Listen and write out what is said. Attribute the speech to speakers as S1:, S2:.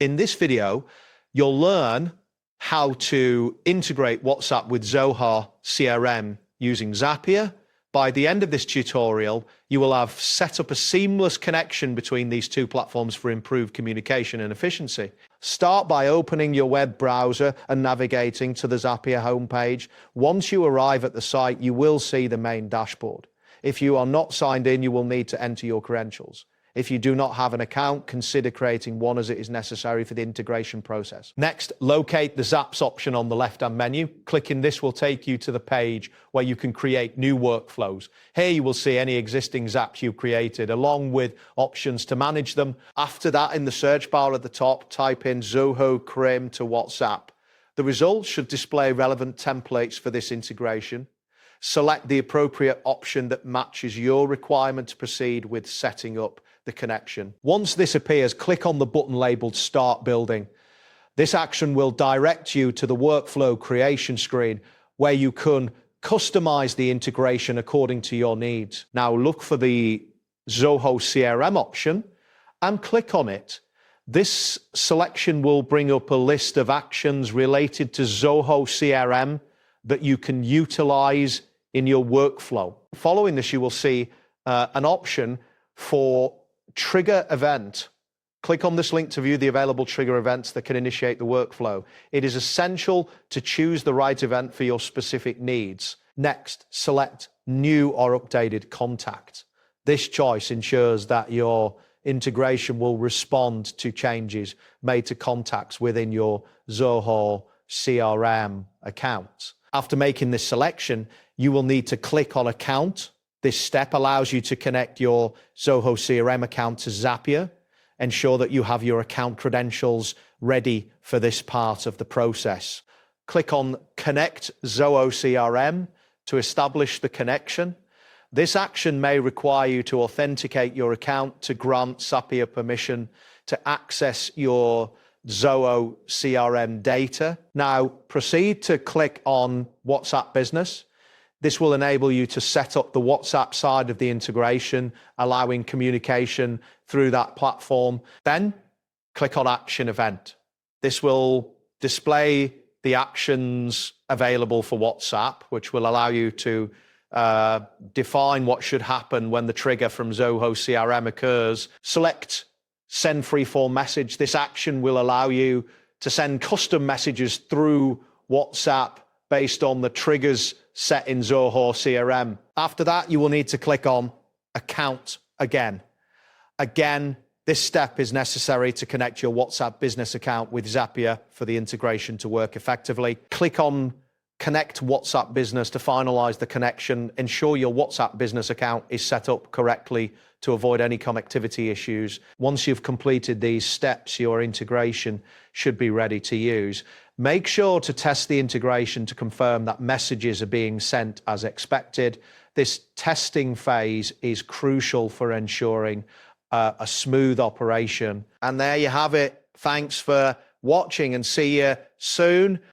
S1: In this video, you'll learn how to integrate WhatsApp with Zoho CRM using Zapier. By the end of this tutorial, you will have set up a seamless connection between these two platforms for improved communication and efficiency. Start by opening your web browser and navigating to the Zapier homepage. Once you arrive at the site, you will see the main dashboard. If you are not signed in, you will need to enter your credentials. If you do not have an account, consider creating one as it is necessary for the integration process. Next, locate the Zaps option on the left-hand menu. Clicking this will take you to the page where you can create new workflows. Here you will see any existing Zaps you've created, along with options to manage them. After that, in the search bar at the top, type in Zoho CRM to WhatsApp. The results should display relevant templates for this integration. Select the appropriate option that matches your requirement to proceed with setting up the connection. Once this appears, click on the button labeled Start Building. This action will direct you to the workflow creation screen where you can customize the integration according to your needs. Now look for the Zoho CRM option and click on it. This selection will bring up a list of actions related to Zoho CRM that you can utilize in your workflow. Following this, you will see an option for trigger event. Click on this link to view the available trigger events that can initiate the workflow. It is essential to choose the right event for your specific needs. Next, select new or updated contact. This choice ensures that your integration will respond to changes made to contacts within your Zoho CRM account. After making this selection, you will need to click on Account. This step allows you to connect your Zoho CRM account to Zapier. Ensure that you have your account credentials ready for this part of the process. Click on Connect Zoho CRM to establish the connection. This action may require you to authenticate your account to grant Zapier permission to access your Zoho CRM data. Now proceed to click on WhatsApp Business. This will enable you to set up the WhatsApp side of the integration, allowing communication through that platform. Then click on Action Event. This will display the actions available for WhatsApp, which will allow you to define what should happen when the trigger from Zoho CRM occurs. Select Send Freeform Message. This action will allow you to send custom messages through WhatsApp based on the triggers set in Zoho CRM. After that, you will need to click on Account again. Again, this step is necessary to connect your WhatsApp business account with Zapier for the integration to work effectively. Click on Connect WhatsApp Business to finalize the connection. Ensure your WhatsApp business account is set up correctly to avoid any connectivity issues. Once you've completed these steps, your integration should be ready to use. Make sure to test the integration to confirm that messages are being sent as expected. This testing phase is crucial for ensuring a smooth operation. And there you have it. Thanks for watching and see you soon.